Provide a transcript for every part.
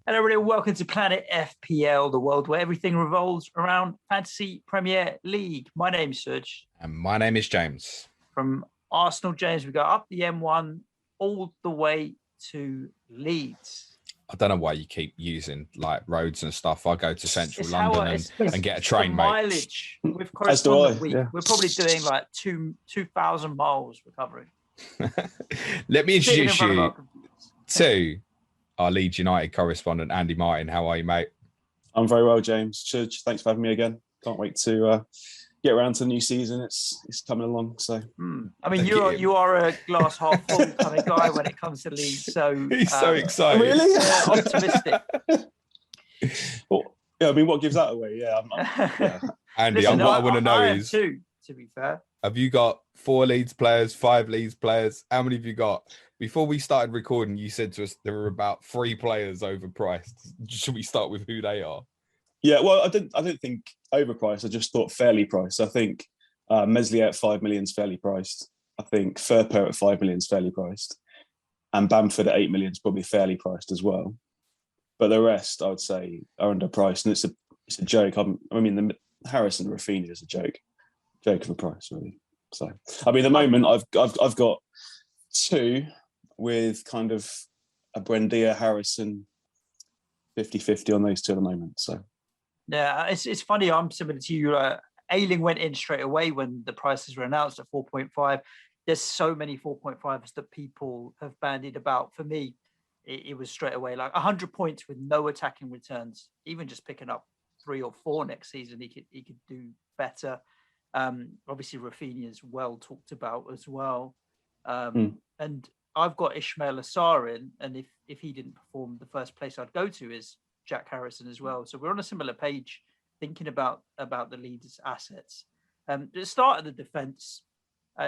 Hello, everybody. Welcome to Planet FPL, the world where everything revolves around Fantasy Premier League. My name's Suj. And my name is James. From Arsenal, James, we go up the M1 all the way to Leeds. I don't know why you keep using like roads and stuff. I go to central London and get a train, mate. Mileage with Correspondent week. Yeah. We're probably doing like 2,000 miles we're covering. Let me introduce you to our Leeds United correspondent, Andy Martin. How are you, mate? I'm very well, James. Suj, thanks for having me again. Can't wait to get around to the new season. It's coming along. So, I mean, you are a glass half full kind of guy when it comes to Leeds. So he's so excited. Really? Optimistic. Well, yeah, I mean, what gives that away? Yeah, yeah. Andy, Listen, what I want to know I is, too, to be fair. Have you got 4 Leeds players, 5 Leeds players? How many have you got? Before we started recording, you said to us there were about 3 players overpriced. Should we start with who they are? Yeah, well, I didn't think overpriced. I just thought fairly priced. I think Meslier at 5 million is fairly priced. I think Firpo at 5 million is fairly priced, and Bamford at 8 million is probably fairly priced as well. But the rest, I would say, are underpriced, and it's a joke. I mean, the Harrison Raphinha is a joke of a price, really. So, I mean, at the moment, I've got 2 with kind of a Buendia Harrison 50-50 on those 2 at the moment. So. Yeah, it's funny. I'm similar to you. Ayling went in straight away when the prices were announced at 4.5. There's so many 4.5s that people have bandied about. For me, it was straight away like 100 points with no attacking returns. Even just picking up 3 or 4 next season, he could do better. Obviously, Raphinha is well talked about as well. And I've got Ismail Assar in, and if he didn't perform, the first place I'd go to is Jack Harrison as well. So we're on a similar page thinking about the Leeds assets. At the start of the defence,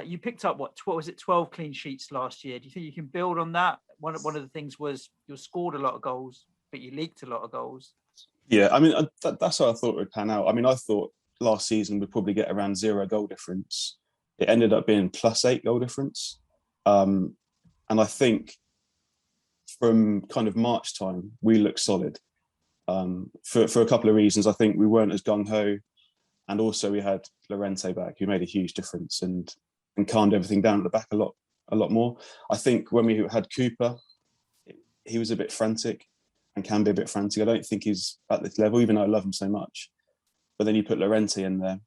you picked up, what was it, 12 clean sheets last year. Do you think you can build on that? One of the things was you scored a lot of goals, but you leaked a lot of goals. Yeah, I mean, that's how I thought it would pan out. I mean, I thought last season we'd probably get around 0 goal difference. It ended up being +8 goal difference. And I think from kind of March time, we looked solid. For a couple of reasons. I think we weren't as gung-ho, and also we had Llorente back, who made a huge difference and calmed everything down at the back a lot more. I think when we had Cooper, he was a bit frantic and can be a bit frantic. I don't think he's at this level, even though I love him so much. But then you put Llorente in there,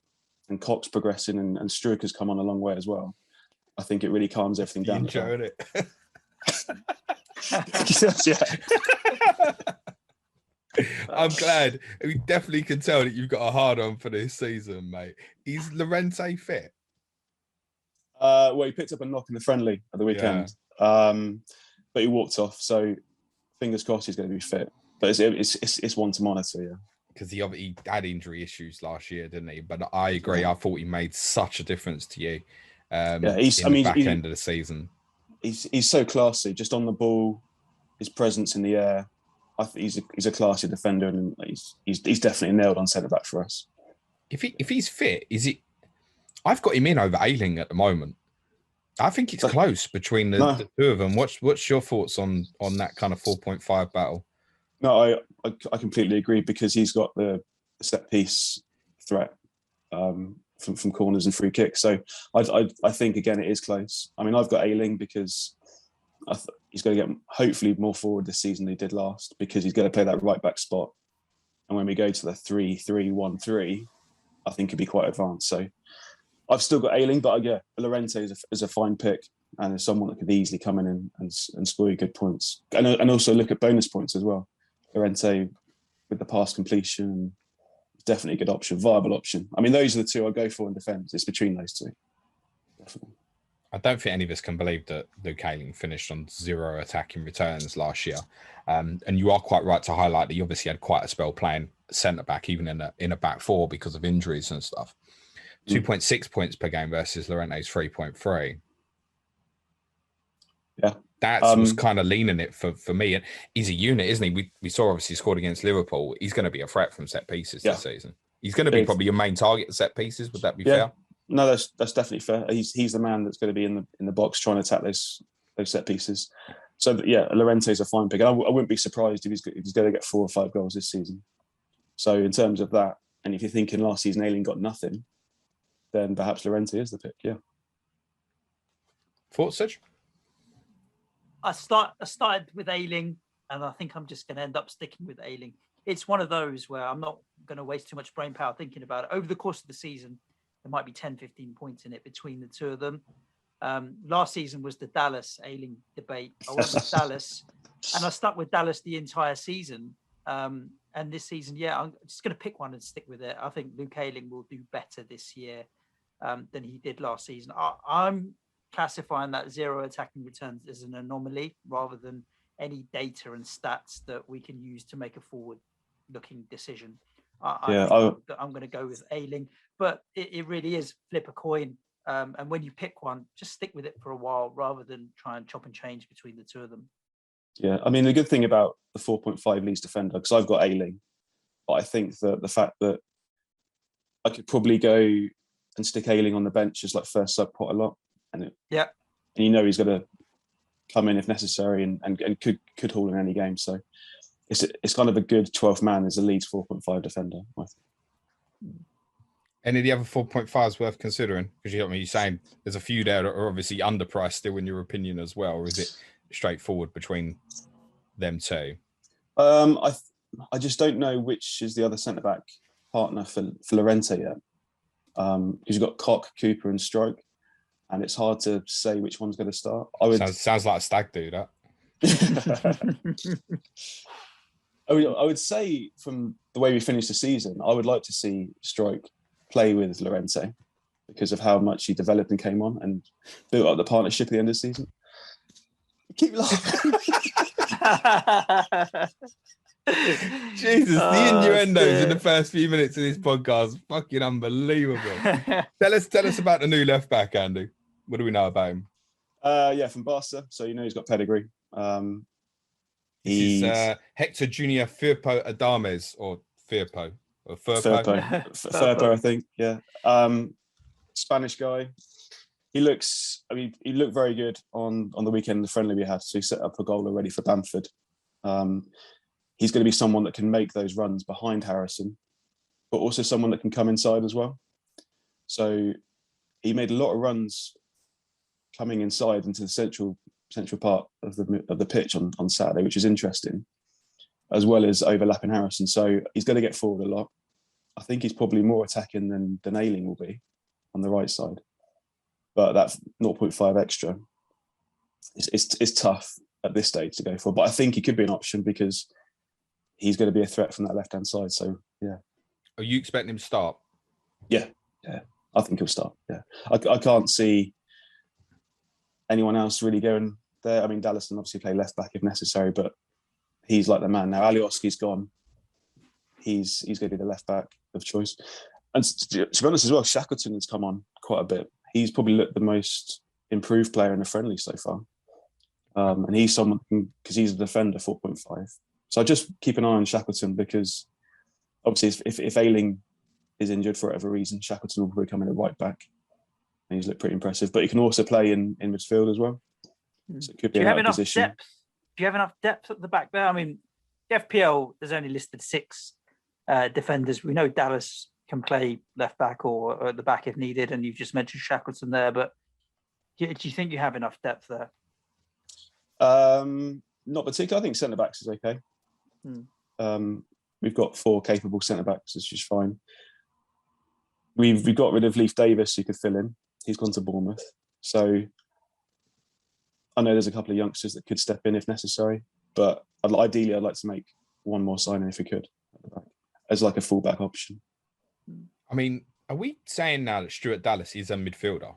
and Cox progressing, and Struik has come on a long way as well. I think it really calms everything down. Enjoying it. Yeah. I'm glad. We definitely can tell that you've got a hard on for this season, mate. Is Llorente fit? Well, he picked up a knock in the friendly at the weekend, but he walked off. So fingers crossed he's going to be fit. But it's one to monitor, yeah. Because he had injury issues last year, didn't he? But I agree. I thought he made such a difference to you. The back end of the season. He's so classy, just on the ball, his presence in the air. I think he's a classy defender, and he's definitely nailed on centre back for us. If he's fit, is it? I've got him in over Ayling at the moment. I think it's close between the 2 of them. What's your thoughts on that kind of 4.5 battle? No, I completely agree, because he's got the set piece threat from corners and free kicks. So I think again it is close. I mean, I've got Ayling because he's going to get hopefully more forward this season than he did last, because he's going to play that right back spot. And when we go to the 3-3-1-3, I think he'd be quite advanced. So I've still got Ayling, but yeah, Llorente is a fine pick, and is someone that could easily come in and score you good points. And also look at bonus points as well. Llorente with the pass completion, definitely a good option, viable option. I mean, those are the 2 I go for in defence. It's between those 2. Definitely. I don't think any of us can believe that Luke Ayling finished on 0 attacking returns last year. And you are quite right to highlight that he obviously had quite a spell playing centre-back, even in a back 4 because of injuries and stuff. 2.6 points per game versus Llorente's 3.3. Yeah. That was kind of leaning it for me. And he's a unit, isn't he? We saw obviously scored against Liverpool. He's going to be a threat from set pieces this season. He's going to be probably your main target at set pieces. Would that be fair? No, that's definitely fair. He's the man that's going to be in the box trying to attack those set pieces. So yeah, Llorente's a fine pick. I wouldn't be surprised if he's going to get 4 or 5 goals this season. So in terms of that, and if you're thinking last season Ayling got nothing, then perhaps Llorente is the pick. Yeah. Thoughts, Suj? I started with Ayling, and I think I'm just going to end up sticking with Ayling. It's one of those where I'm not going to waste too much brain power thinking about it. Over the course of the season, there might be 10, 15 points in it between the two of them. Last season was the Dallas Ayling debate. I went with Dallas, and I stuck with Dallas the entire season. And this season, I'm just going to pick one and stick with it. I think Luke Ayling will do better this year than he did last season. I'm classifying that 0 attacking returns as an anomaly rather than any data and stats that we can use to make a forward-looking decision. I'm going to go with Ayling, but it really is flip a coin. And when you pick one, just stick with it for a while rather than try and chop and change between the two of them. Yeah, I mean, the good thing about the 4.5 Leeds defender, because I've got Ayling, but I think that the fact that I could probably go and stick Ayling on the bench as like first sub quite a lot. And you know he's going to come in if necessary and could haul in any game. So it's kind of a good 12th man as a Leeds 4.5 defender, I think. Any of the other 4.5s worth considering? Because you're saying there's a few there that are obviously underpriced still in your opinion as well, or is it straightforward between them two? I just don't know which is the other centre-back partner for Llorente yet. Because you've got Cock, Cooper and Stroke, and it's hard to say which one's going to start. Sounds like a stag do, that. I would say from the way we finished the season, I would like to see Stroke play with Llorente because of how much he developed and came on and built up the partnership at the end of the season. Keep laughing. Jesus, the innuendos in the first few minutes of this podcast, fucking unbelievable. Tell us about the new left back, Andy. What do we know about him? From Barca, so he's got pedigree. This is Hector Junior Firpo Adames, or Firpo, or Firpo, I think. Yeah, Spanish guy. He looked very good on the weekend, the friendly we had. So he set up a goal already for Bamford. He's going to be someone that can make those runs behind Harrison, but also someone that can come inside as well. So he made a lot of runs coming inside into the central part of the pitch on Saturday, which is interesting, as well as overlapping Harrison. So he's going to get forward a lot. I think he's probably more attacking than Ayling will be on the right side. But that 0.5 extra is tough at this stage to go for. But I think he could be an option because he's going to be a threat from that left-hand side. So, yeah. Are you expecting him to start? Yeah. I think he'll start, yeah. I can't see anyone else really going there. I mean, Dallas can obviously play left-back if necessary, but he's like the man. Now, Alioski's gone. He's going to be the left-back of choice. And to be honest as well, Shackleton has come on quite a bit. He's probably looked the most improved player in the friendly so far. And he's someone, because he's a defender, 4.5. So I just keep an eye on Shackleton because obviously if Ayling is injured for whatever reason, Shackleton will probably come in at right back. And he's looked pretty impressive. But he can also play in midfield as well. So it could be another position. Depth? Do you have enough depth at the back there? I mean, the FPL has only listed 6 defenders. We know Dallas can play left back or at the back if needed, and you've just mentioned Shackleton there, but do you think you have enough depth there? Not particularly. I think centre backs is okay. We've got 4 capable centre backs, which is fine. We've got rid of Leif Davis, who could fill in. He's gone to Bournemouth, so I know there's a couple of youngsters that could step in if necessary. But ideally, I'd like to make one more signing if we could at the back, as like a full-back option. I mean, are we saying now that Stuart Dallas is a midfielder?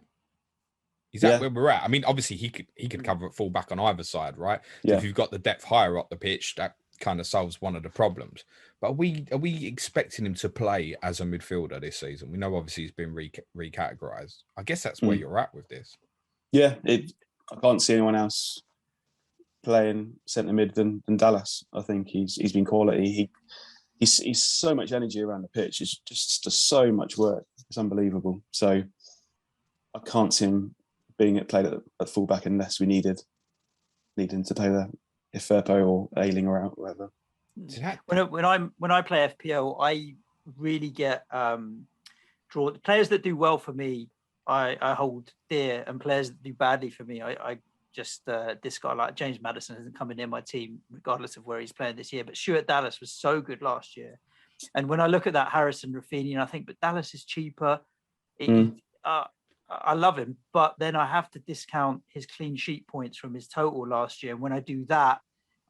Is that where we're at? I mean, obviously he could cover at full back on either side, right? So if you've got the depth higher up the pitch, that kind of solves one of the problems. But are we expecting him to play as a midfielder this season? We know obviously he's been recategorized. I guess that's where you're at with this. Yeah, I can't see anyone else playing centre mid than Dallas. I think he's been quality. He's so much energy around the pitch. It's just so much work. It's unbelievable. So I can't see him being played at fullback unless we needed needing to play there if Firpo or Ayling are out, whatever. When I play FPL, I really get draw players that do well for me. I hold dear, and players that do badly for me, I just this guy like James Maddison isn't coming in my team regardless of where he's playing this year. But Stuart Dallas was so good last year, and when I look at that Harrison Raphinha, I think, but Dallas is cheaper. I love him, but then I have to discount his clean sheet points from his total last year. And when I do that,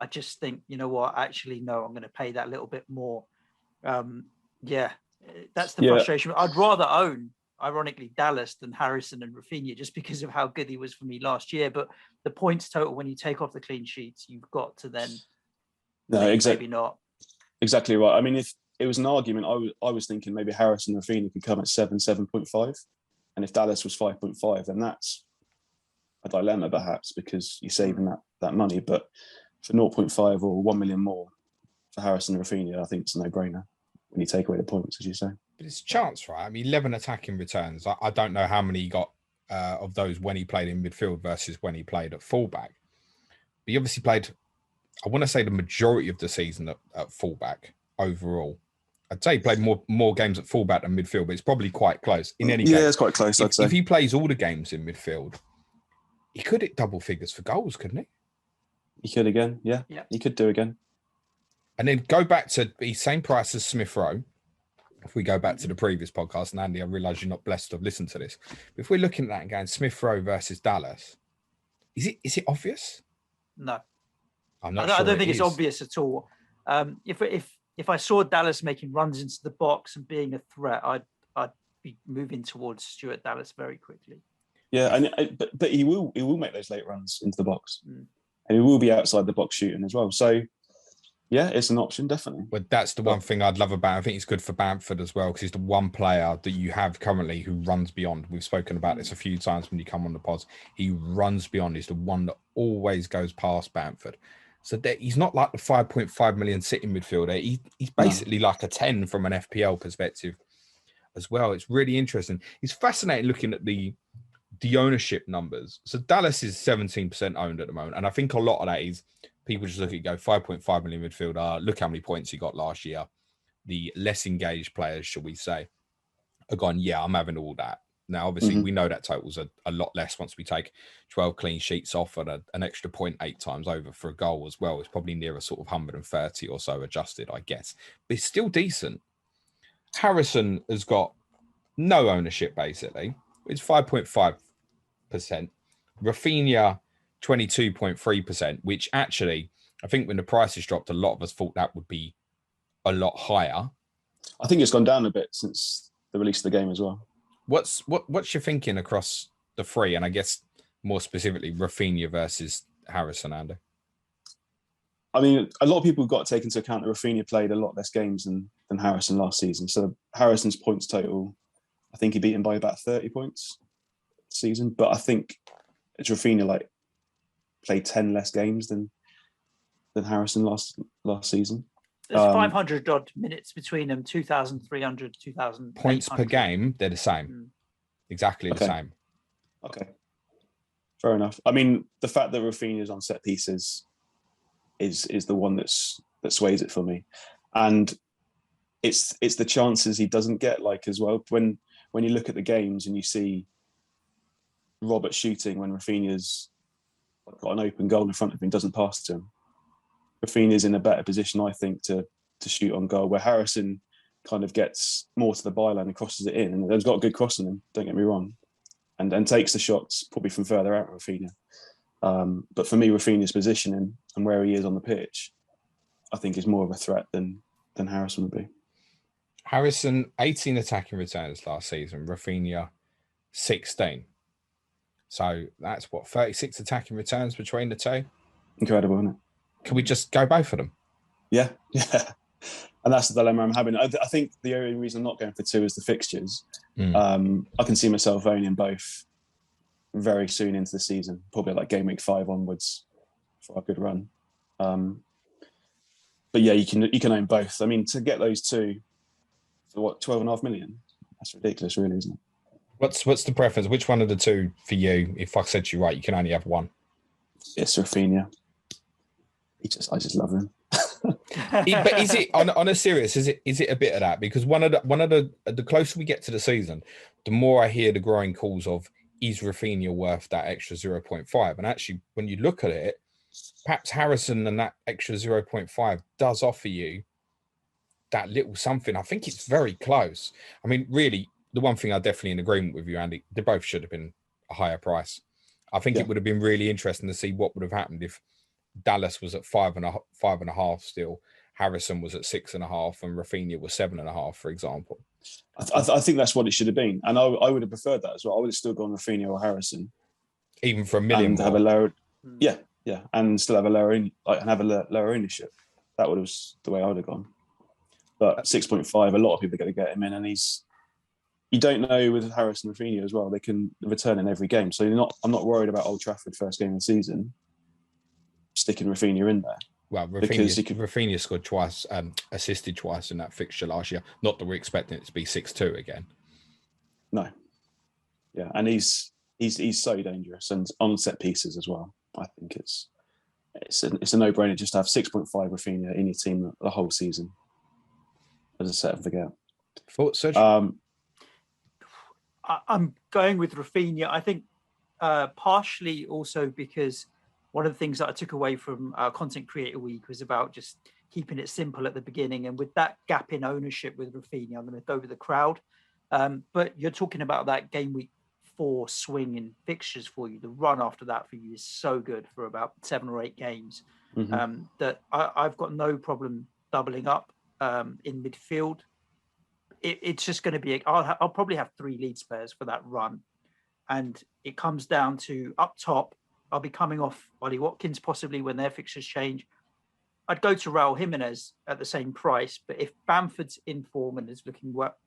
I just think, you know what? Actually, no, I'm going to pay that little bit more. That's the frustration. I'd rather own, ironically, Dallas than Harrison and Raphinha just because of how good he was for me last year. But the points total, when you take off the clean sheets, you've got to then maybe not. Exactly right. I mean, if it was an argument, I was thinking maybe Harrison and Raphinha could come at 7.5. And if Dallas was 5.5, then that's a dilemma perhaps because you're saving that money. But for 0.5 or 1 million more for Harrison and Raphinha, I think it's a no-brainer when you take away the points, as you say. But it's a chance, right? I mean, 11 attacking returns. I don't know how many he got of those when he played in midfield versus when he played at fullback. But he obviously played, I want to say, the majority of the season at fullback overall. I'd say he played more games at fullback than midfield, but it's probably quite close. In any case, it's quite close, I'd say. If he plays all the games in midfield, he could hit double figures for goals, couldn't he? He could again, yeah. He could do again. And then go back to the same price as Smith Rowe. If we go back to the previous podcast, and Andy, I realise you're not blessed to have listened to this. But if we're looking at that and going Smith Rowe versus Dallas, is it obvious? No. I'm not sure. I don't think it's obvious at all. If I saw Dallas making runs into the box and being a threat, I'd be moving towards Stuart Dallas very quickly. Yeah, but he will make those late runs into the box, and he will be outside the box shooting as well. So, yeah, it's an option definitely. But that's the one thing I'd love about. I think it's good for Bamford as well because he's the one player that you have currently who runs beyond. We've spoken about this a few times when you come on the pods. He runs beyond. He's the one that always goes past Bamford. So he's not like the 5.5 million sitting midfielder. He's basically like a 10 from an FPL perspective as well. It's really interesting. It's fascinating looking at the ownership numbers. So Dallas is 17% owned at the moment. And I think a lot of that is people just look at it, go 5.5 million midfielder. Look how many points he got last year. The less engaged players, shall we say, are gone, yeah, I'm having all that. Now, obviously, we know that totals a lot less once we take 12 clean sheets off and an extra 0.8 times over for a goal as well. It's probably near a sort of 130 or so adjusted, I guess. But it's still decent. Harrison has got no ownership, basically. It's 5.5%. Raphinha, 22.3%, which actually, I think when the prices dropped, a lot of us thought that would be a lot higher. I think it's gone down a bit since the release of the game as well. What's your thinking across the three, and I guess more specifically Raphinha versus Harrison, Andy? I mean, a lot of people got to take into account that Raphinha played a lot less games than Harrison last season. So Harrison's points total, I think he beat him by about 30 points this season. But I think it's Raphinha played 10 less games than Harrison last season. There's 500 odd minutes between them, 2,300, 2,000 points per game. They're the same, exactly the same. Okay, fair enough. I mean, the fact that Raphinha's on set pieces is the one that sways it for me, and it's the chances he doesn't get as well. When you look at the games and you see Robert shooting when Raphinha's got an open goal in front of him, doesn't pass to him. Raphinha's in a better position, I think, to shoot on goal, where Harrison kind of gets more to the byline and crosses it in. And he's got a good cross on him, don't get me wrong, and takes the shots probably from further out of Raphinha. But for me, Raphinha's positioning and where he is on the pitch, I think is more of a threat than Harrison would be. Harrison, 18 attacking returns last season. Raphinha, 16. So that's 36 attacking returns between the two? Incredible, isn't it? Can we just go both of them? Yeah. And that's the dilemma I'm having. I think the only reason I'm not going for two is the fixtures. I can see myself owning both very soon into the season, probably game week 5 onwards for a good run. But yeah, you can own both. I mean, to get those two for 12.5 million, that's ridiculous, really, isn't it? What's the preference? Which one of the two for you? If I said to you, right, you can only have one. It's Raphinha. I just love him. But is it on a serious? Is it a bit of that? Because one of the closer we get to the season, the more I hear the growing calls of, is Raphinha worth that extra 0.5? And actually, when you look at it, perhaps Harrison and that extra 0.5 does offer you that little something. I think it's very close. I mean, really, the one thing I'm definitely in agreement with you, Andy, they both should have been a higher price. I think it would have been really interesting to see what would have happened if Dallas was at 5.5 still, Harrison was at 6.5, and Raphinha was 7.5, for example. I think that's what it should have been, and I would have preferred that as well. I would have still gone Raphinha or Harrison, even for $1 million, and have a lower, and still have a lower, and have a lower ownership. That would have the way I would have gone. But 6.5, a lot of people are going to get him in, and you don't know with Harrison and Raphinha as well. They can return in every game, so I'm not worried about Old Trafford first game of the season. Sticking Raphinha in there. Well, Raphinha scored twice, assisted twice in that fixture last year. Not that we're expecting it to be 6-2 again. No. Yeah, and he's so dangerous, and on set pieces as well. I think it's a no-brainer just to have 6.5 Raphinha in your team the whole season as a set and forget. Thoughts, Suj? I'm going with Raphinha. I think partially also because one of the things that I took away from Content Creator Week was about just keeping it simple at the beginning. And with that gap in ownership with Raphinha, I'm going to go with the crowd. But you're talking about that game week 4 swing in fixtures for you. The run after that for you is so good for about 7 or 8 games that I've got no problem doubling up in midfield. It's just going to be, I'll probably have 3 Leeds players for that run. And it comes down to up top, I'll be coming off Ollie Watkins possibly when their fixtures change. I'd go to Raul Jimenez at the same price, but if Bamford's in form and is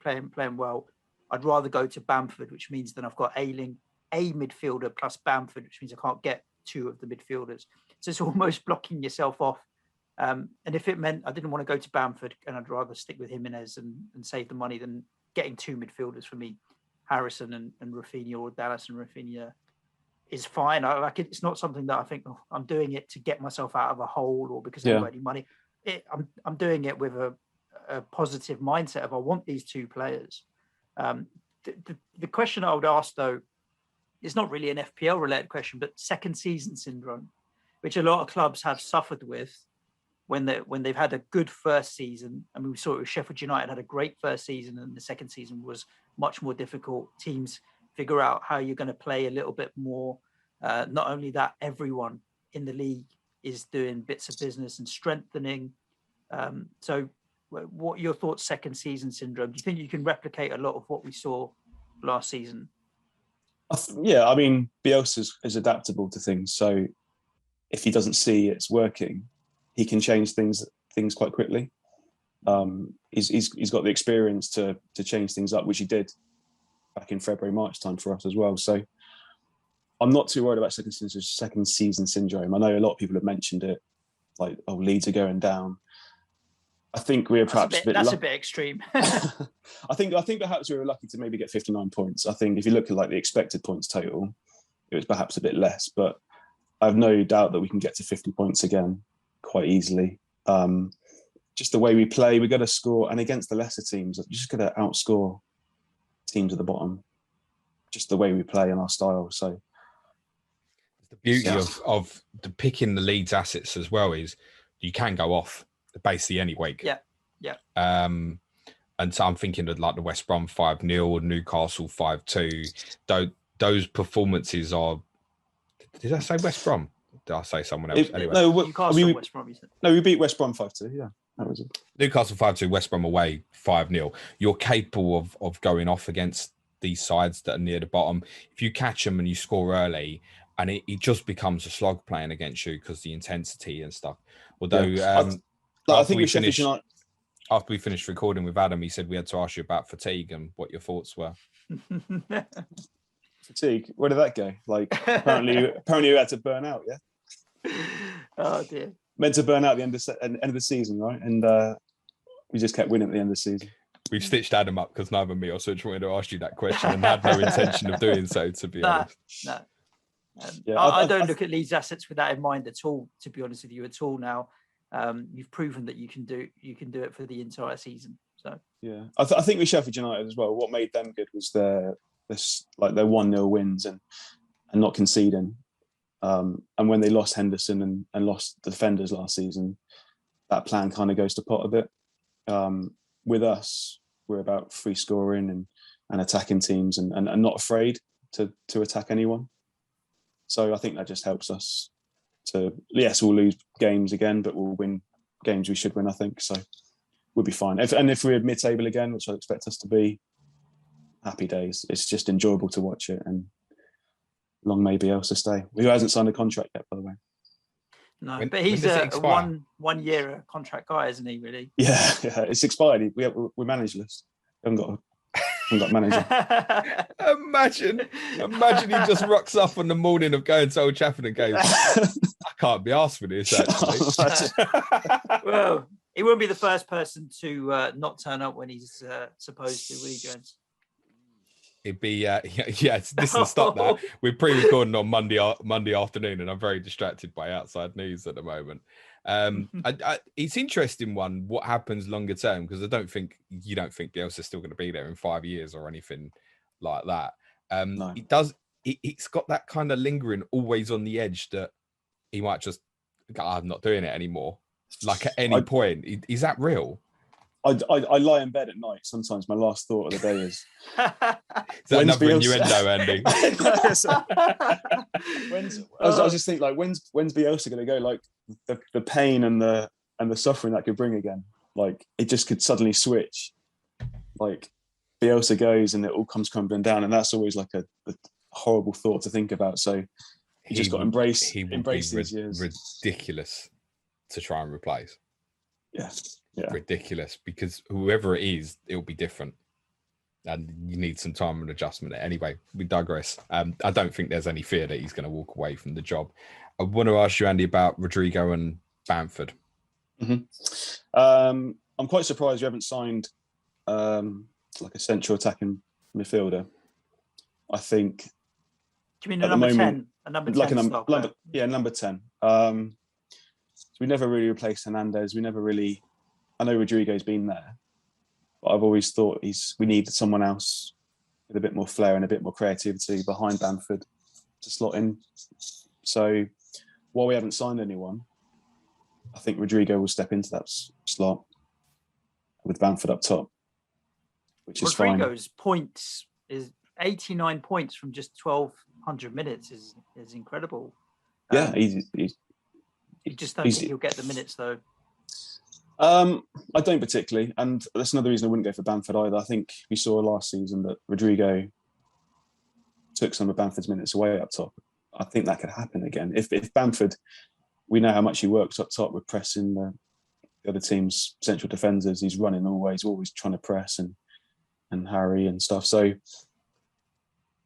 playing well, I'd rather go to Bamford, which means then I've got Ayling, a midfielder plus Bamford, which means I can't get 2 of the midfielders. So it's almost blocking yourself off. And if it meant I didn't want to go to Bamford and I'd rather stick with Jimenez and save the money than getting 2 midfielders for me, Harrison and Raphinha, or Dallas and Raphinha, is fine. It's not something that I think I'm doing it to get myself out of a hole or because I haven't got any money. I'm doing it with a positive mindset of I want these 2 players. The question I would ask though is not really an FPL related question, but second season syndrome, which a lot of clubs have suffered with when they've had a good first season. I mean, we saw it with Sheffield United had a great first season, and the second season was much more difficult. Teams figure out how you're going to play a little bit more. Not only that, everyone in the league is doing bits of business and strengthening. So what are your thoughts, second season syndrome? Do you think you can replicate a lot of what we saw last season? I mean, Bielsa is adaptable to things. So if he doesn't see it's working, he can change things quite quickly. He's got the experience to change things up, which he did back in February, March time for us as well. So I'm not too worried about second season syndrome. I know a lot of people have mentioned it, like, Leeds are going down. I think we were perhaps that's a bit extreme. I think perhaps we were lucky to maybe get 59 points. I think if you look at like the expected points total, it was perhaps a bit less, but I have no doubt that we can get to 50 points again quite easily. Just the way we play, we're going to score, and against the lesser teams, we're just going to outscore teams at the bottom. Just the way we play and our style. So the beauty of the picking the Leeds assets as well is you can go off basically any week. Yeah. And so I'm thinking of like the West Brom 5-0, Newcastle 5-2. Those performances are. Did I say West Brom? Did I say someone else? Anyway, Newcastle, West Brom. You said. No, we beat West Brom 5-2. Yeah, that was it. Newcastle 5-2, West Brom away 5-0. You're capable of going off against these sides that are near the bottom. If you catch them and you score early, and it just becomes a slog playing against you because the intensity and stuff. Although I think we finished after we finished recording with Adam, he said we had to ask you about fatigue and what your thoughts were. Fatigue. Where did that go? Like apparently you had to burn out. Yeah. Oh dear. Meant to burn out at the end of the season, right? And we just kept winning at the end of the season. We've stitched Adam up because neither me or Suj wanted to ask you that question and had no intention of doing so, to be honest. I don't look at Leeds assets with that in mind at all, to be honest with you, at all now. You've proven that you can do it for the entire season. So yeah, I think with Sheffield United as well, what made them good was their 1-0 wins and not conceding. And when they lost Henderson and lost the defenders last season, that plan kind of goes to pot a bit. With us, we're about free scoring and attacking teams and not afraid to attack anyone. So I think that just helps us to, yes, we'll lose games again, but we'll win games we should win, I think. So we'll be fine. If we're mid-table again, which I expect us to be, happy days. It's just enjoyable to watch it, and long may Bielsa stay. Who hasn't signed a contract yet, by the way. No, but he's a one year contract guy, isn't he? Really? Yeah, it's expired. We're managerless. We haven't got a manager. Imagine he just rocks up on the morning of going to Old Trafford and goes, I can't be asked for this, actually. Well, he won't be the first person to not turn up when he's supposed to, will he, Jones? It'd be yes. Listen, stop that. We're pre-recording on Monday afternoon, and I'm very distracted by outside news at the moment. It's interesting what happens longer term, because you don't think Bielsa's still going to be there in 5 years or anything like that. No. It does. It's got that kind of lingering, always on the edge, that he might just go, I'm not doing it anymore. Like at any point, is that real? I lie in bed at night. Sometimes my last thought of the day is, is that another innuendo, Andy? I was just thinking, like, when's Bielsa going to go? Like the pain and the suffering that could bring again. Like it just could suddenly switch. Like Bielsa goes and it all comes crumbling down, and that's always like a horrible thought to think about. So you just got to embrace these years. Ridiculous to try and replace. Yeah. Ridiculous, because whoever it is, it'll be different, and you need some time and adjustment. Anyway, we digress. I don't think there's any fear that he's going to walk away from the job. I want to ask you, Andy, about Rodrigo and Bamford. Mm-hmm. I'm quite surprised you haven't signed like a central attacking midfielder. I think. Do you mean a number 10? A number 10 number 10. So we never really replaced Hernandez. I know Rodrigo's been there, but I've always thought we need someone else with a bit more flair and a bit more creativity behind Bamford to slot in. So while we haven't signed anyone, I think Rodrigo will step into that slot with Bamford up top, which is fine. Rodrigo's points is 89 points from just 1,200 minutes is incredible. Yeah, you just don't think he'll get the minutes though. I don't particularly, and that's another reason I wouldn't go for Bamford either. I think we saw last season that Rodrigo took some of Bamford's minutes away up top. I think that could happen again. If Bamford, we know how much he works up top with pressing the other team's central defenders. He's running always trying to press and harry and stuff. So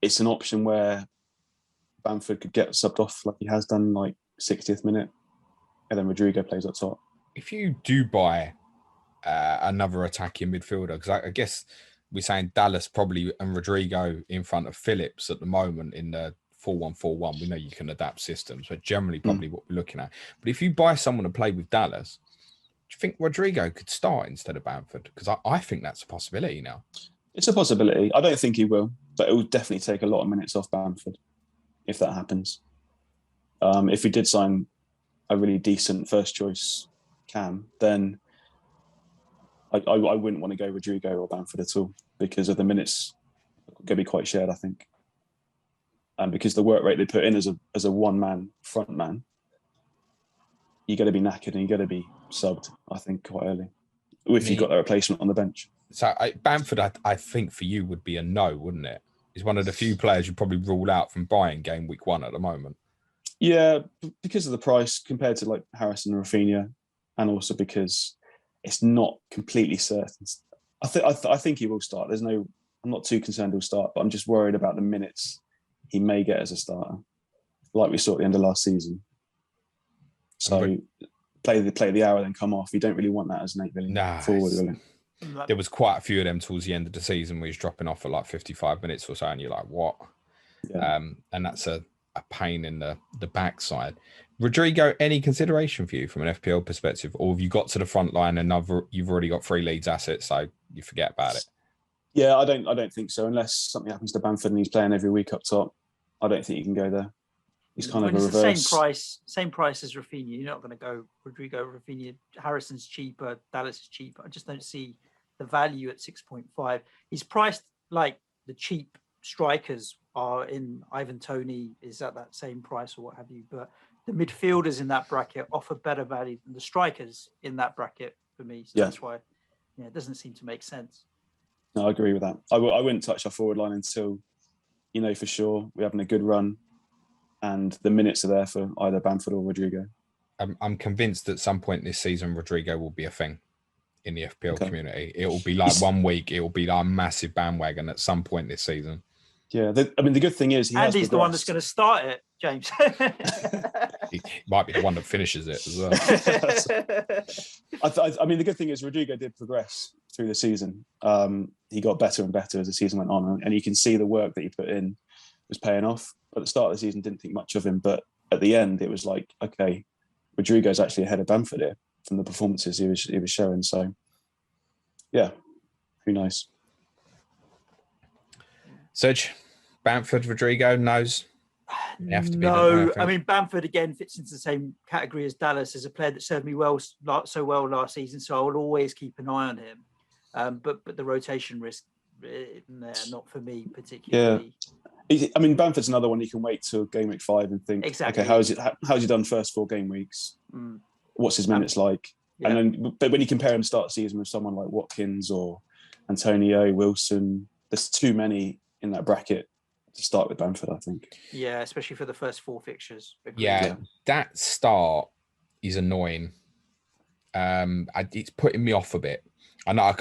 it's an option where Bamford could get subbed off like he has done, like 60th minute, and then Rodrigo plays up top. If you do buy another attacking midfielder, because I guess we're saying Dallas probably and Rodrigo in front of Phillips at the moment in the 4-1-4-1. We know you can adapt systems, but generally probably what we're looking at. But if you buy someone to play with Dallas, do you think Rodrigo could start instead of Bamford? Because I think that's a possibility now. It's a possibility. I don't think he will, but it will definitely take a lot of minutes off Bamford if that happens. If we did sign a really decent first choice Cam, then I wouldn't want to go Rodrigo or Bamford at all, because of the minutes going to be quite shared, I think, and because the work rate they put in as a one-man front man, you got to be knackered and you got to be subbed, I think, quite early if you've got that replacement on the bench. So Bamford, I think for you would be a no, wouldn't it? He's one of the few players you probably rule out from buying game week 1 at the moment. Yeah, because of the price compared to like Harrison and Raphinha. And also because it's not completely certain. I think he will start. I'm not too concerned he'll start, but I'm just worried about the minutes he may get as a starter, like we saw at the end of last season. So play the hour, then come off. You don't really want that as an 8 million forward, really. There was quite a few of them towards the end of the season where he's dropping off at like 55 minutes or so, and you're like, what? Yeah. And that's a a pain in the backside. Rodrigo, any consideration for you from an FPL perspective, or have you got to the front line and you've already got 3 Leeds assets, so you forget about it? Yeah, I don't think so. Unless something happens to Bamford and he's playing every week up top, I don't think you can go there. He's kind of a reverse. The same price as Raphinha. You're not going to go Rodrigo, Raphinha. Harrison's cheaper, Dallas is cheaper. I just don't see the value at 6.5. He's priced like the cheap strikers are in. Ivan Toney is at that same price or what have you. But the midfielders in that bracket offer better value than the strikers in that bracket for me. So that's why it doesn't seem to make sense. No, I agree with that. I wouldn't touch our forward line until for sure we're having a good run and the minutes are there for either Bamford or Rodrigo. I'm convinced at some point this season Rodrigo will be a thing in the FPL community. It will be like 1 week, it will be like a massive bandwagon at some point this season. Yeah, the good thing is he's the one that's going to start it, James. He might be the one that finishes it as well. The good thing is Rodrigo did progress through the season. He got better and better as the season went on, and you can see the work that he put in was paying off. At the start of the season, didn't think much of him, but at the end, it was like, okay, Rodrigo's actually ahead of Bamford here from the performances he was showing. So, yeah, who knows? Suj, Bamford, Rodrigo, knows. No, I mean Bamford again fits into the same category as Dallas as a player that served me so well last season. So I will always keep an eye on him. But the rotation risk, not for me particularly. Yeah. I mean, Bamford's another one you can wait till game week 5 and think, exactly. Okay, how's he done first 4 game weeks? What's his minutes like? Yeah. And then, but when you compare him start season with someone like Watkins or Antonio Wilson, there's too many in that bracket to start with Bamford, I think. Yeah, especially for the first 4 fixtures. Yeah, that start is annoying. It's putting me off a bit. And I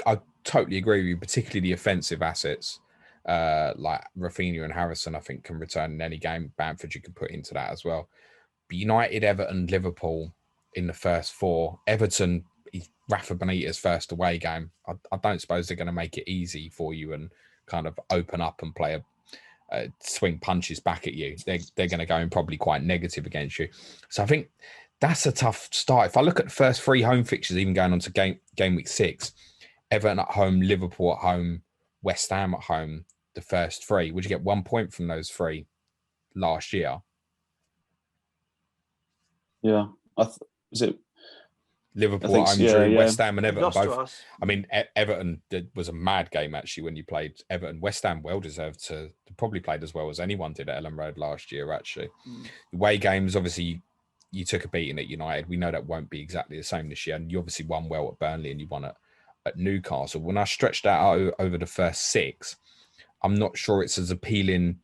totally agree with you, particularly the offensive assets. Like Raphinha and Harrison, I think, can return in any game. Bamford, you can put into that as well. But United, Everton, Liverpool in the first 4. Everton, Rafa Benitez's first away game. I don't suppose they're going to make it easy for you and kind of open up and play swing punches back at you. They're going to go in probably quite negative against you. So I think that's a tough start. If I look at the first 3 home fixtures, even going on to game week 6, Everton at home, Liverpool at home, West Ham at home, the first 3. Would you get 1 point from those 3 last year? Yeah. Was it Liverpool at home drew, West Ham and Everton both. I mean, Everton was a mad game, actually, when you played Everton. West Ham well deserved to probably played as well as anyone did at Elland Road last year, actually. The away games, obviously, you took a beating at United. We know that won't be exactly the same this year. And you obviously won well at Burnley and you won at Newcastle. When I stretched that out over the first 6, I'm not sure it's as appealing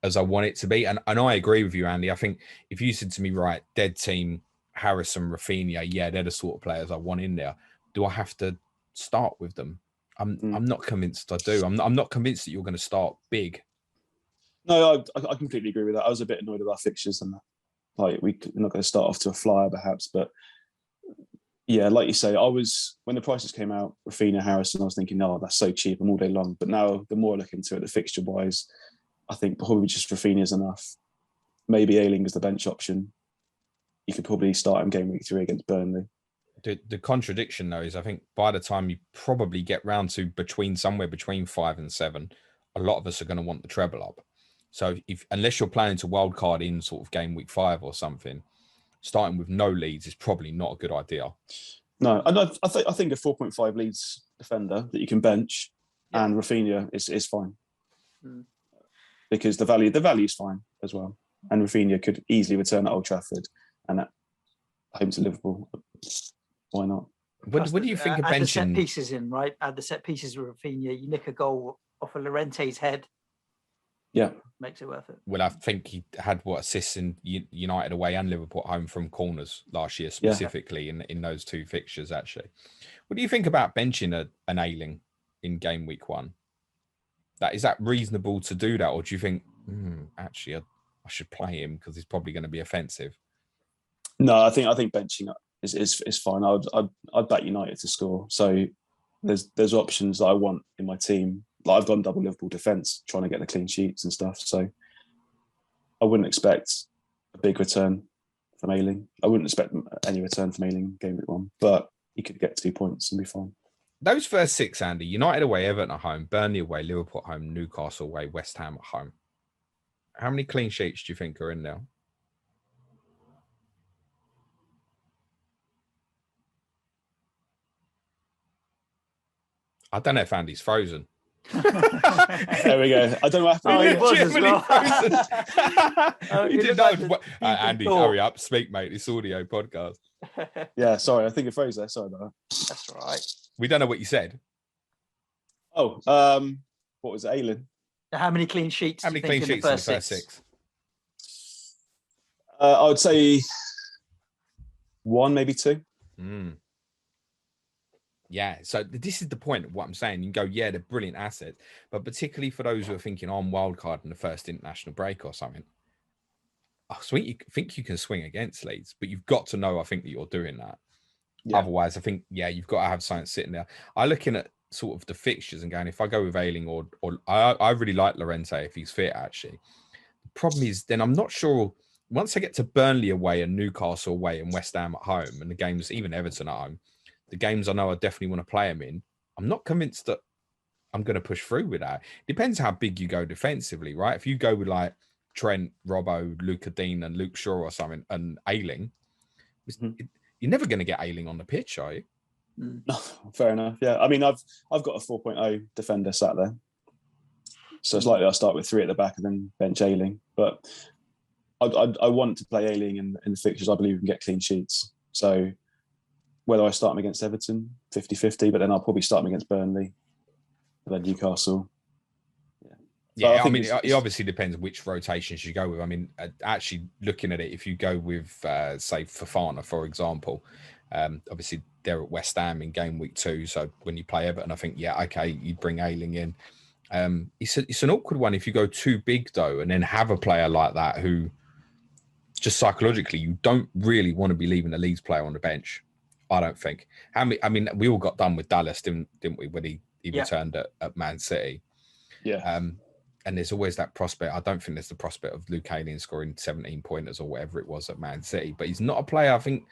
as I want it to be. And I agree with you, Andy. I think if you said to me, right, dead team, Harrison, Raphinha, yeah, they're the sort of players I want in there. Do I have to start with them? I'm not convinced I do. I'm not convinced that you're going to start big. No, I completely agree with that. I was a bit annoyed with our fixtures and like we're not going to start off to a flyer perhaps, but yeah, like you say, when the prices came out, Raphinha, Harrison, I was thinking, oh, that's so cheap, I'm all day long. But now the more I look into it, the fixture wise, I think probably just Raphinha is enough. Maybe Ayling is the bench option. You could probably start him game week 3 against Burnley. The contradiction, though, is I think by the time you probably get round to somewhere between 5 and 7, a lot of us are going to want the treble up. So unless you're planning to wildcard in sort of game week 5 or something, starting with no Leeds is probably not a good idea. No, and I think a 4.5 Leeds defender that you can bench and Raphinha is fine. Because the value is fine as well. And Raphinha could easily return at Old Trafford and at home to Liverpool. Why not? What do you think of benching? Add the set pieces in, right? Add the set pieces with Raphinha. You nick a goal off of Llorente's head. Yeah. Makes it worth it. Well, I think he had assists in United away and Liverpool at home from corners last year, specifically in those 2 fixtures, actually. What do you think about benching an Ayling in game week 1? Is that reasonable to do that? Or do you think, actually, I should play him because he's probably going to be offensive? No, I think benching is fine. I'd back United to score. So there's options that I want in my team. Like I've gone double Liverpool defence, trying to get the clean sheets and stuff. So I wouldn't expect a big return from Ayling. I wouldn't expect any return from Ayling in game week 1, but he could get 2 points and be fine. Those first 6, Andy: United away, Everton at home, Burnley away, Liverpool at home, Newcastle away, West Ham at home. How many clean sheets do you think are in there? I don't know if Andy's frozen. There we go. I don't know what happened. Oh, he was as well. He did know. Andy, hurry up. Speak, mate. It's audio podcast. Yeah, sorry. I think it froze there. Sorry about that. That's all right. We don't know what you said. Oh, what was it, Ayling? How many clean sheets? How many clean sheets in the first 6? I would say 1, maybe 2. Yeah, so this is the point of what I'm saying. You can go, yeah, they're brilliant assets, but particularly for those who are thinking, I'm wildcard in the first international break or something, I think you can swing against Leeds, but you've got to know, I think, that you're doing that. Yeah. Otherwise, I think, yeah, you've got to have something sitting there. I'm looking at sort of the fixtures and going, if I go with Ayling or I really like Llorente if he's fit, actually. The problem is then I'm not sure, once I get to Burnley away and Newcastle away and West Ham at home and the games, even Everton at home, the games I know I definitely want to play them in, I'm not convinced that I'm going to push through with that. Depends how big you go defensively, right? If you go with like Trent, Robbo, Luca Dean and Luke Shaw or something and Ayling, you're never going to get Ayling on the pitch, are you? No, fair enough. Yeah, I mean, I've got a 4.0 defender sat there, so it's likely I'll start with 3 at the back and then bench Ayling. But I want to play Ayling in the fixtures. I believe we can get clean sheets. So whether I start him against Everton, 50-50, but then I'll probably start him against Burnley, then Newcastle. Yeah, I mean, it obviously depends which rotations you go with. I mean, actually looking at it, if you go with, say, Fofana, for example, obviously they're at West Ham in game week 2. So when you play Everton, I think, yeah, okay, you'd bring Ayling in. It's an awkward one if you go too big, though, and then have a player like that who just psychologically, you don't really want to be leaving a Leeds player on the bench. I don't think. I mean, we all got done with Dallas, didn't we, when he returned at Man City? Yeah. And there's always that prospect. I don't think there's the prospect of Luke Ayling scoring 17 pointers or whatever it was at Man City. But he's not a player I think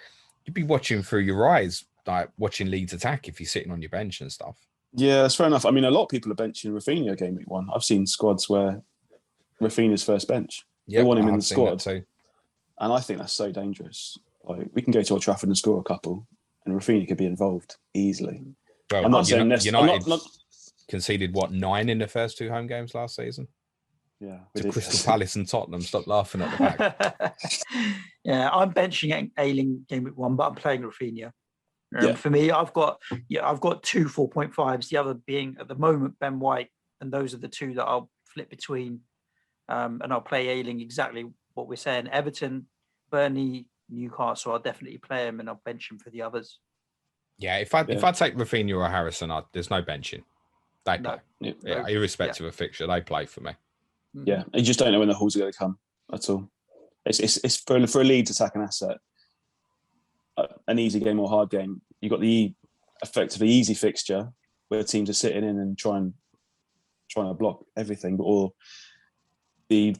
you'd be watching through your eyes, like watching Leeds attack if he's sitting on your bench and stuff. Yeah, that's fair enough. I mean, a lot of people are benching Raphinha game week 1. I've seen squads where Raphinha's first bench. They want him in the squad. And I think that's so dangerous. Like, we can go to Old Trafford and score a couple, and Raphinha could be involved easily. Well, I'm not saying this. United conceded, 9 in the first 2 home games last season? Yeah. To Crystal Palace and Tottenham. Stop laughing at the back. Yeah, I'm benching Ayling game week 1, but I'm playing Raphinha. Yeah. For me, I've got 2 4.5s, the other being at the moment Ben White, and those are the 2 that I'll flip between. And I'll play Ayling exactly what we're saying. Everton, Burnley, Newcastle, I'll definitely play him and I'll bench him for the others. Yeah, if I take Raphinha or Harrison, there's no benching. They play. No. Irrespective of fixture, they play for me. Yeah, you just don't know when the hauls are going to come at all. It's for a Leeds attacking asset. An easy game or hard game. You've got the effectively easy fixture where teams are sitting in and trying to block everything, or the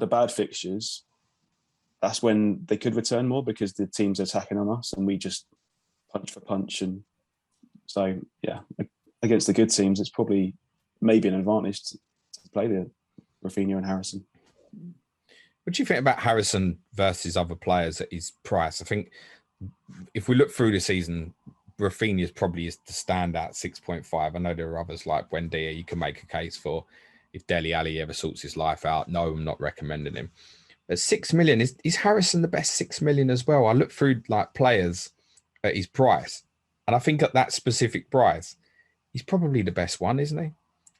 bad fixtures. That's when they could return more because the teams are attacking on us and we just punch for punch. And so, yeah, against the good teams, it's probably maybe an advantage to play the Raphinha and Harrison. What do you think about Harrison versus other players at his price? I think if we look through the season, Raphinha probably is the standout 6.5. I know there are others like Wendy you can make a case for if Dele Alli ever sorts his life out. No, I'm not recommending him. But 6 million, is Harrison the best 6 million as well? I look through like players at his price, and I think at that specific price, he's probably the best one, isn't he?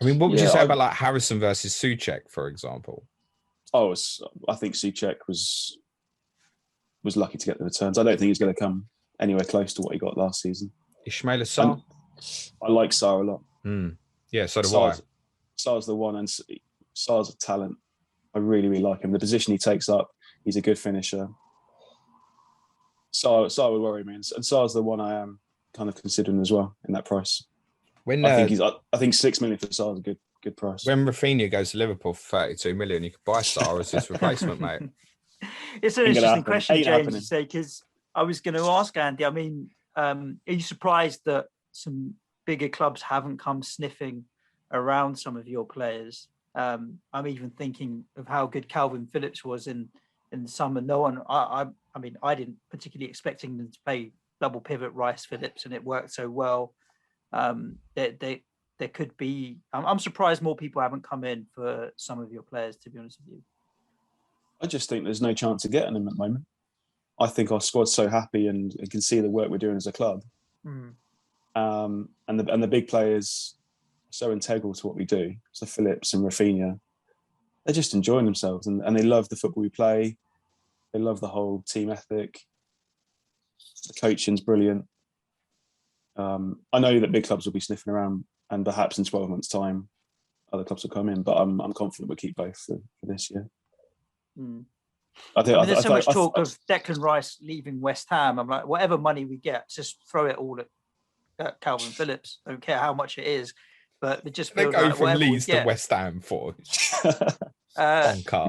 I mean, what would you say about like Harrison versus Souček, for example? I think Souček was lucky to get the returns. I don't think he's going to come anywhere close to what he got last season. Ismaila Sarr? I like Sarr a lot. Yeah, so do I. Sarr's the one, and Sarr's a talent. I really, really like him. The position he takes up, he's a good finisher. Sarr would worry me, and Sarr's the one I am kind of considering as well in that price. I think 6 million for Sarr's a good good price. When Raphinha goes to Liverpool for 32 million, you could buy Sarr as his replacement, mate. It's an Ain't gonna interesting happen. question, Ain't James, happening. to say, because I was going to ask Andy. I mean, are you surprised that some bigger clubs haven't come sniffing around some of your players? I'm even thinking of how good Calvin Phillips was in the summer. No one, I mean, I didn't particularly expecting them to play double pivot Rice Phillips, and it worked so well. There could be. I'm surprised more people haven't come in for some of your players, to be honest with you. I just think there's no chance of getting them at the moment. I think our squad's so happy and can see the work we're doing as a club. And the big players are so integral to what we do. So Phillips and Raphinha, they're just enjoying themselves and they love the football we play. They love the whole team ethic. The coaching's brilliant. I know that big clubs will be sniffing around, and perhaps in 12 months' time, other clubs will come in. But I'm confident we'll keep both for this year. There's so much talk of Declan Rice leaving West Ham. I'm like, whatever money we get, just throw it all at Calvin Phillips. Don't care how much it is, but it just feels they go like from whatever Leeds we get. to West Ham for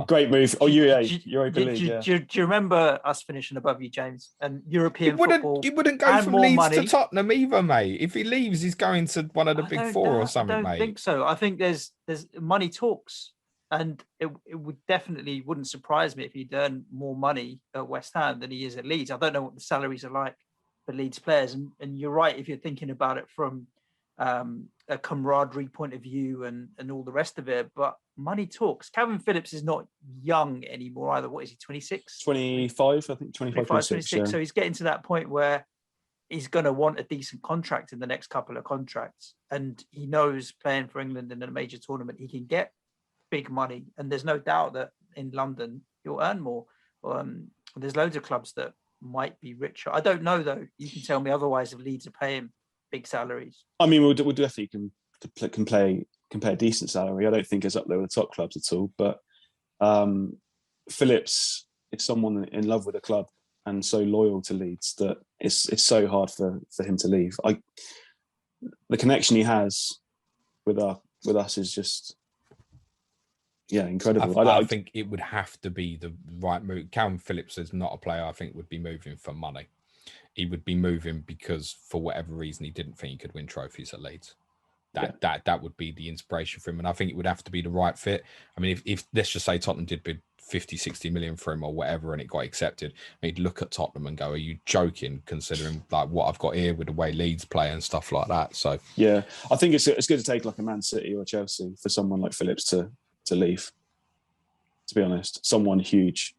great move. Oh, Do you remember us finishing above you, James? And European football. He wouldn't go from Leeds to Tottenham either, mate. If he leaves, he's going to one of the big four or something, mate. I don't think so. I think there's money talks, and it would definitely wouldn't surprise me if he'd earn more money at West Ham than he is at Leeds. I don't know what the salaries are like for Leeds players, and you're right if you're thinking about it from a camaraderie point of view and all the rest of it, but money talks. Calvin Phillips is not young anymore either. What is he, 26? 25, I think 25, 26. Yeah. So he's getting to that point where he's going to want a decent contract in the next couple of contracts. And he knows playing for England in a major tournament, he can get big money. And there's no doubt that in London, he'll earn more. There's loads of clubs that might be richer. I don't know, though. You can tell me otherwise if Leeds are paying big salaries. I mean, we'll definitely can play a decent salary. I don't think it's up there with the top clubs at all. But Phillips is someone in love with the club and so loyal to Leeds that it's so hard for him to leave. The connection he has with us is just incredible. I think it would have to be the right move. Calvin Phillips is not a player I think would be moving for money. He would be moving because for whatever reason he didn't think he could win trophies at Leeds. That would be the inspiration for him. And I think it would have to be the right fit. I mean, if let's just say Tottenham did bid 50, 60 million for him or whatever and it got accepted, he'd look at Tottenham and go, are you joking, considering like what I've got here with the way Leeds play and stuff like that? So yeah, I think it's good to take like a Man City or Chelsea for someone like Phillips to leave. To be honest, someone huge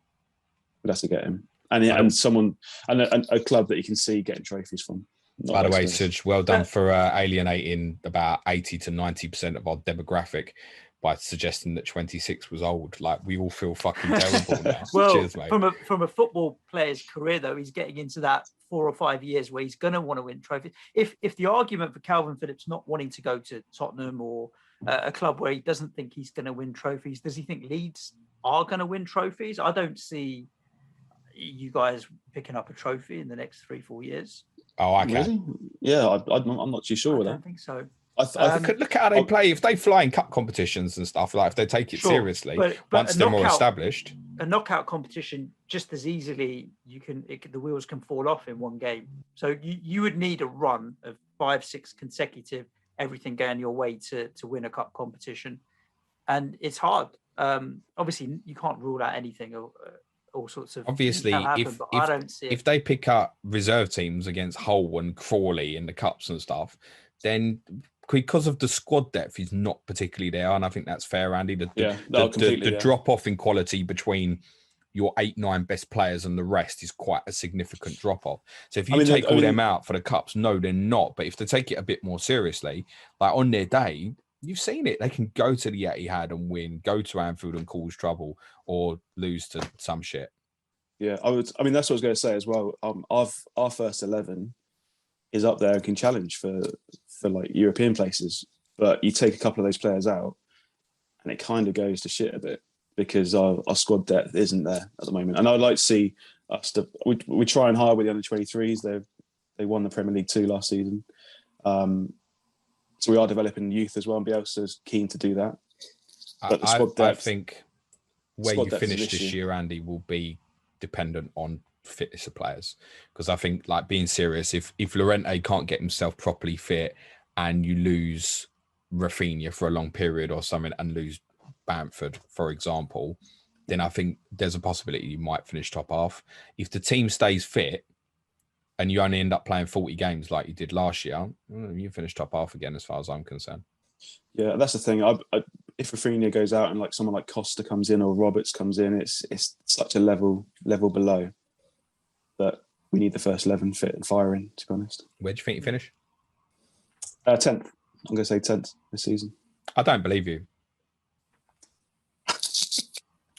would have to get him. And someone and a club that you can see getting trophies from. By the way, Suj, well done for alienating about 80 to 90% of our demographic by suggesting that 26 was old. Like, we all feel fucking terrible now. Well, cheers, mate. From a football player's career, though, he's getting into that 4 or 5 years where he's going to want to win trophies. If the argument for Calvin Phillips not wanting to go to Tottenham or a club where he doesn't think he's going to win trophies, does he think Leeds are going to win trophies? I don't see you guys picking up a trophy in the next 3-4 years. Oh, I can. Really? Yeah, I'm not too sure with that. I don't think so. Look at how they play. If they fly in cup competitions and stuff, like if they take it seriously, but once they're more established. A knockout competition, just as easily, the wheels can fall off in one game. So you would need a run of 5-6 consecutive, everything going your way to win a cup competition. And it's hard. Obviously, you can't rule out anything. All sorts of obviously happen, I don't see if they pick up reserve teams against Hull and Crawley in the cups and stuff, then because of the squad depth is not particularly there, and I think that's fair, Andy. The drop off in quality between your 8-9 best players and the rest is quite a significant drop off. So if you take all them out for the cups, no, they're not. But if they take it a bit more seriously, like on their day, you've seen it. They can go to the Etihad and win, go to Anfield and cause trouble, or lose to some shit. Yeah, that's what I was going to say as well. Our first 11 is up there and can challenge for like European places. But you take a couple of those players out, and it kind of goes to shit a bit because our squad depth isn't there at the moment. And I'd like to see us we try and hire with the under-23s. They won the Premier League 2 last season. So we are developing youth as well, and Bielsa's keen to do that. But the squad I depth, think where you finish this year, Andy, will be dependent on fitness of players. Because I think, like, being serious, if Llorente can't get himself properly fit and you lose Raphinha for a long period or something and lose Bamford, for example, then I think there's a possibility you might finish top half. If the team stays fit and you only end up playing 40 games like you did last year, you finish top half again, as far as I'm concerned. Yeah, that's the thing. If Raphinha goes out and like someone like Costa comes in or Roberts comes in, it's such a level below that we need the first 11 fit and firing, to be honest. Where do you think you finish? 10th. I'm going to say 10th this season. I don't believe you.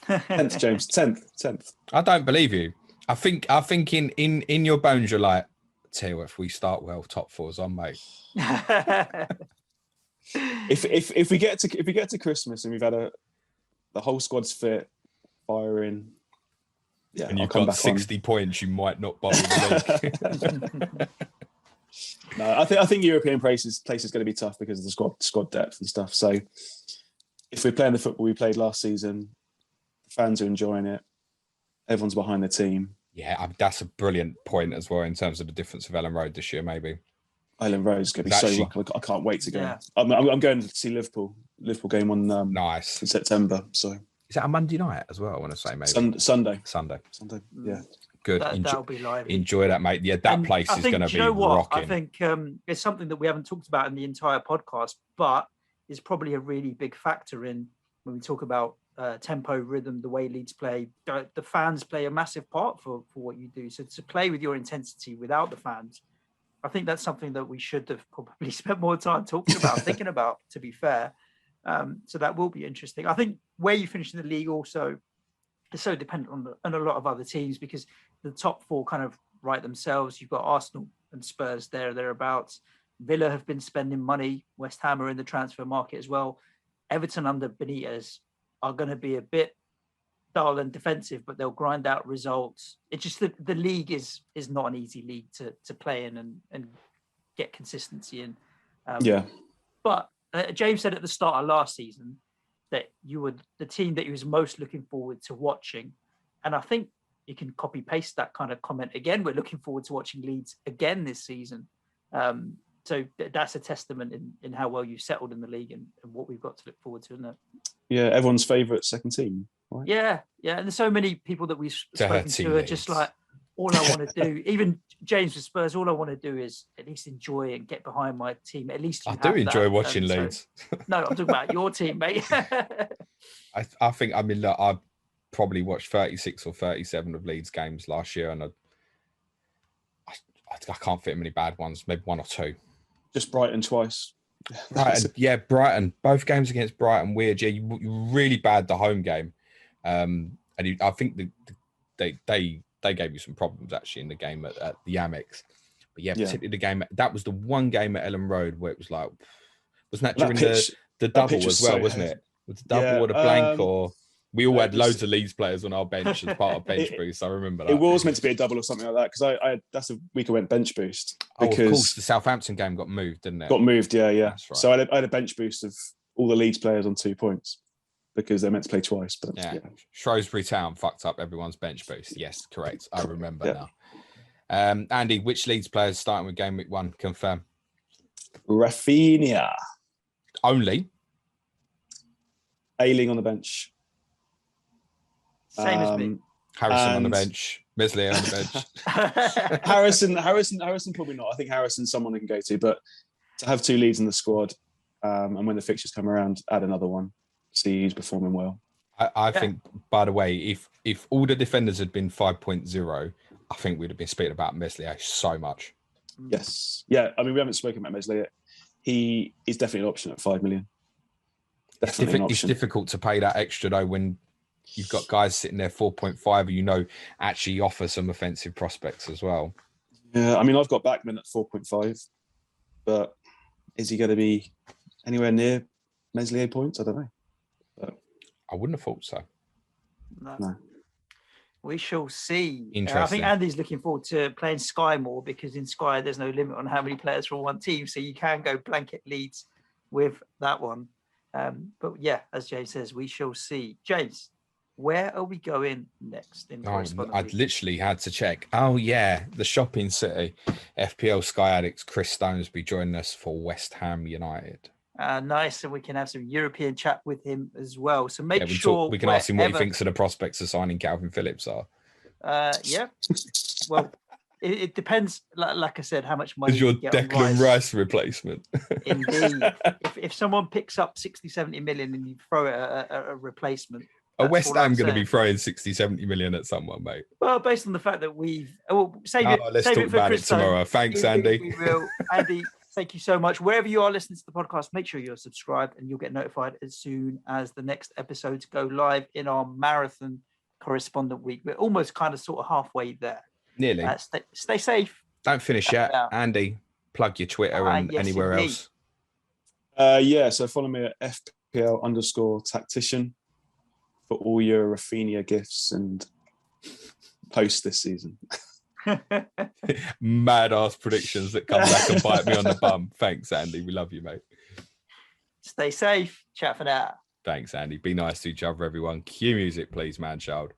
10th, James. 10th. I don't believe you. I think in your bones you're like, tell you what, if we start well, top 4's on, mate. If we get to Christmas and we've had the whole squad's fit, firing, yeah, and you've got 60 points, you might not bother the league. No, I think European place is going to be tough because of the squad depth and stuff. So if we're playing the football we played last season, the fans are enjoying it. Everyone's behind the team. Yeah, that's a brilliant point as well in terms of the difference of Ellen Road this year, maybe. Ellen Road is going to be so rock. I can't wait to go. Yeah. I'm going to see Liverpool game on nice in September. So is that a Monday night as well? I want to say maybe Sunday. Yeah, good. That'll be lively. Enjoy that, mate. Yeah, that place is going to be rocking. I think it's something that we haven't talked about in the entire podcast, but is probably a really big factor in when we talk about tempo, rhythm, the way Leeds play. The fans play a massive part for what you do. So to play with your intensity without the fans, I think that's something that we should have probably spent more time talking about, thinking about, to be fair. So that will be interesting. I think where you finish in the league also is so dependent on a lot of other teams, because the top 4 kind of write themselves. You've got Arsenal and Spurs thereabouts. Villa have been spending money. West Ham are in the transfer market as well. Everton under Benitez are going to be a bit dull and defensive, but they'll grind out results. It's just that the league is not an easy league to play in and get consistency in. But James said at the start of last season that you were the team that he was most looking forward to watching. And I think you can copy paste that kind of comment again. We're looking forward to watching Leeds again this season. So that's a testament in how well you've settled in the league and what we've got to look forward to, isn't it? Yeah, everyone's favourite second team. Right? Yeah. And there's so many people that we've spoken to are just like, all I want to do, even James with Spurs, all I want to do is at least enjoy and get behind my team. At least I do enjoy watching Leeds. No, I'm talking about your team, mate. I think, I mean, look, I probably watched 36 or 37 of Leeds games last year, and I can't fit many bad ones, maybe 1 or 2. Just Brighton twice. Brighton, yeah, Brighton. Both games against Brighton, weird. Yeah, you really bad the home game, and I think they gave you some problems actually in the game at the Amex. But yeah, particularly the game that was the one game at Ellen Road where it was like, wasn't that during the double as well, wasn't it? Was the double or the blank, or we all had loads of Leeds players on our bench as part of bench boost. I remember that. It was meant to be a double or something like that, because I that's the week I went bench boost. Because of course, the Southampton game got moved, didn't it? Got moved, yeah. That's right. So I had a bench boost of all the Leeds players on 2 points because they're meant to play twice. But yeah. Shrewsbury Town fucked up everyone's bench boost. Yes, correct. I remember now. Andy, which Leeds players starting with game week 1? Confirm. Raphinha. Only. Ayling on the bench. Same as me. Harrison on the bench. Meslier on the bench. Harrison probably not. I think Harrison's someone I can go to, but to have 2 leads in the squad, and when the fixtures come around, add another one. See who's performing well. I think, by the way, if all the defenders had been 5.0, I think we'd have been speaking about Meslier so much. Yes. Yeah, I mean, we haven't spoken about Meslier yet. He is definitely an option at 5 million. Definitely an option. It's difficult to pay that extra, though, when you've got guys sitting there 4.5 who actually offer some offensive prospects as well. Yeah, I mean, I've got Backman at 4.5, but is he going to be anywhere near Meslier points? I don't know. But I wouldn't have thought so. No. We shall see. I Interesting. think Andy's looking forward to playing Sky more because in Sky there's no limit on how many players from one team, so you can go blanket Leeds with that one. But yeah, as James says, we shall see. James, where are we going next in Correspondent I'd Week? literally had to check. Oh yeah, the shopping city. FPL Sky Addicts Chris Stones be joining us for West Ham United. Nice, and we can have some European chat with him as well. So make we sure we can ask him what he thinks of the prospects of signing Calvin Phillips are. Yeah, well, it depends. Like I said, how much money Is your you get on Declan Rice replacement? Indeed, if someone picks up 60, 70 million and you throw it at a replacement, Are West Ham going to be throwing 60, 70 million at someone, mate? Well, based on the fact that save let's save talk it for about Chris it tomorrow. Thanks, Andy. We will. Andy, thank you so much. Wherever you are listening to the podcast, make sure you're subscribed and you'll get notified as soon as the next episodes go live in our marathon Correspondent Week. We're almost kind of sort of halfway there. Nearly. Stay safe. Don't finish yet. Andy, plug your Twitter and yes, anywhere indeed. else. So follow me at FPL_tactician for all your Raphinha gifts and post this season. Mad ass predictions that come back and bite me on the bum. Thanks, Andy. We love you, mate. Stay safe. Chat for now. Thanks, Andy. Be nice to each other, everyone. Cue music, please, man child.